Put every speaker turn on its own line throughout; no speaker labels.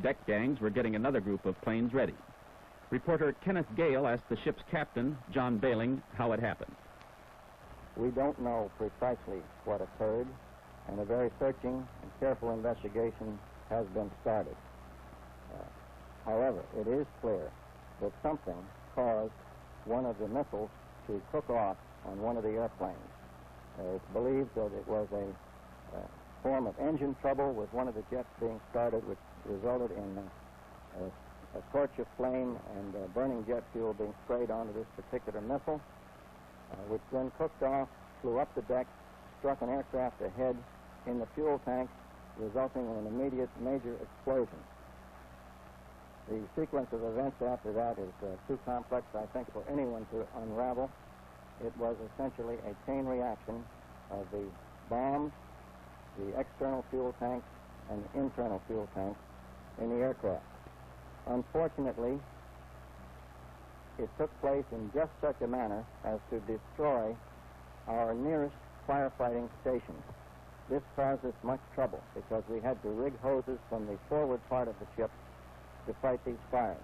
Deck gangs were getting another group of planes ready. Reporter Kenneth Gale asked the ship's captain, John Bailing, how it happened.
We don't know precisely what occurred, and a very searching and careful investigation has been started. However, it is clear that something caused one of the missiles to cook off on one of the airplanes. It's believed that it was a form of engine trouble with one of the jets being started, which resulted in a torch of flame and burning jet fuel being sprayed onto this particular missile, which then cooked off, flew up the deck, struck an aircraft ahead in the fuel tank, resulting in an immediate major explosion. The sequence of events after that is too complex, I think, for anyone to unravel. It was essentially a chain reaction of the bombs, the external fuel tanks, and the internal fuel tanks in the aircraft. Unfortunately, it took place in just such a manner as to destroy our nearest firefighting station. This caused us much trouble because we had to rig hoses from the forward part of the ship to fight these fires.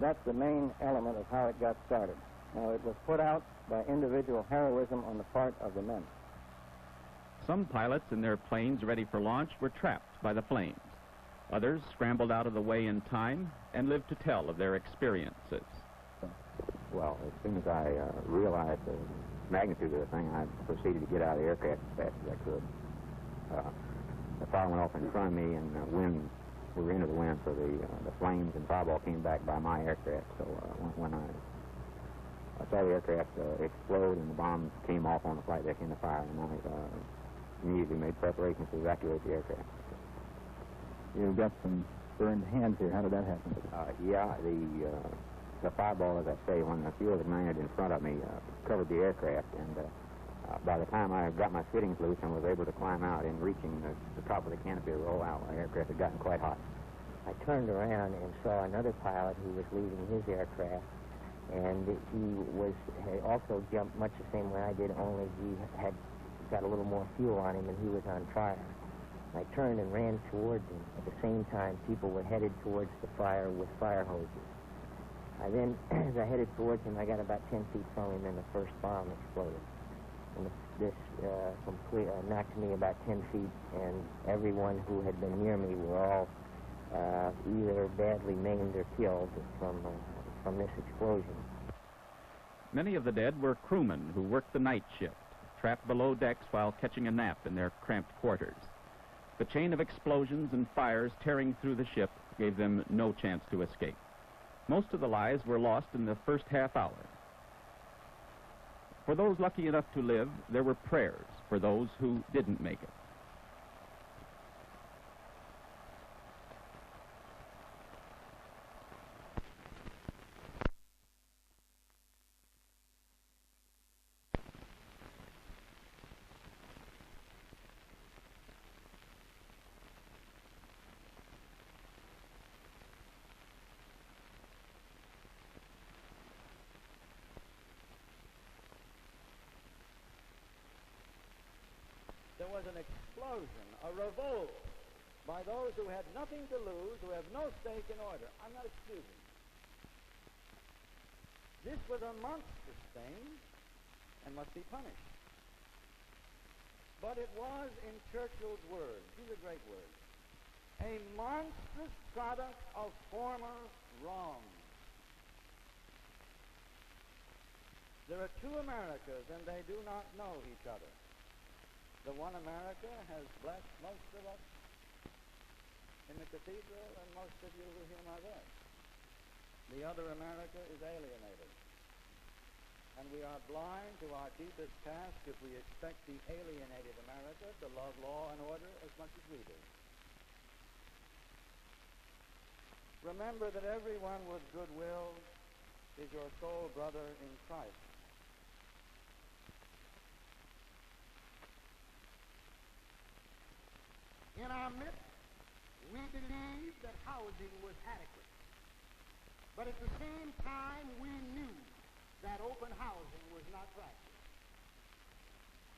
That's the main element of how it got started. Now, it was put out by individual heroism on the part of the men.
Some pilots in their planes ready for launch were trapped by the flames. Others scrambled out of the way in time and lived to tell of their experiences.
Well, as soon as I realized the magnitude of the thing, I proceeded to get out of the aircraft as fast as I could. The fire went off in front of me, and we were into the wind, so the flames and fireball came back by my aircraft. So when I saw the aircraft explode and the bombs came off on the flight deck in the fire, and I immediately made preparations to evacuate the aircraft.
You've got some burned hands here. How did that happen?
Yeah, the fireball, as I say, when the fuel ignited in front of me, covered the aircraft, and by the time I got my fittings loose and was able to climb out and reaching the top of the canopy to roll out, the aircraft had gotten quite hot.
I turned around and saw another pilot who was leaving his aircraft, and he had also jumped much the same way I did, only he had got a little more fuel on him and he was on fire. I turned and ran towards him. At the same time, people were headed towards the fire with fire hoses. Then, as I headed towards him, I got about 10 feet from him, and the first bomb exploded. And this knocked me about 10 feet, and everyone who had been near me were all either badly maimed or killed from this explosion.
Many of the dead were crewmen who worked the night shift, trapped below decks while catching a nap in their cramped quarters. The chain of explosions and fires tearing through the ship gave them no chance to escape. Most of the lives were lost in the first half hour. For those lucky enough to live, there were prayers for those who didn't make it.
There was an explosion, a revolt by those who had nothing to lose, who have no stake in order. I'm not excusing. This was a monstrous thing and must be punished. But it was, in Churchill's words, these are great words, a monstrous product of former wrong. There are two Americas, and they do not know each other. The one America has blessed most of us in the cathedral, and most of you who hear my voice. The other America is alienated. And we are blind to our deepest task if we expect the alienated America to love law and order as much as we do. Remember that everyone with goodwill is your soul brother in Christ.
In our midst, we believed that housing was adequate. But at the same time, we knew that open housing was not practiced.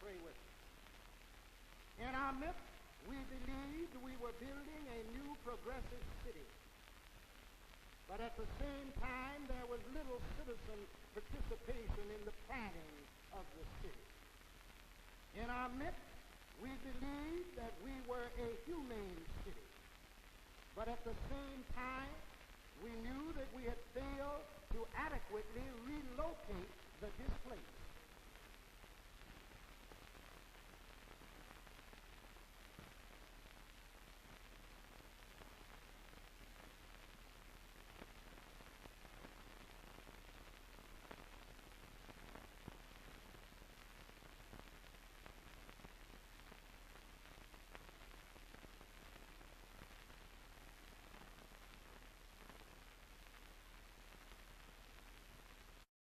Pray with me. In our midst, we believed we were building a new progressive city. But at the same time, there was little citizen participation in the planning of the city. In our midst, we believed that we were a humane city. But at the same time, we knew that we had failed to adequately relocate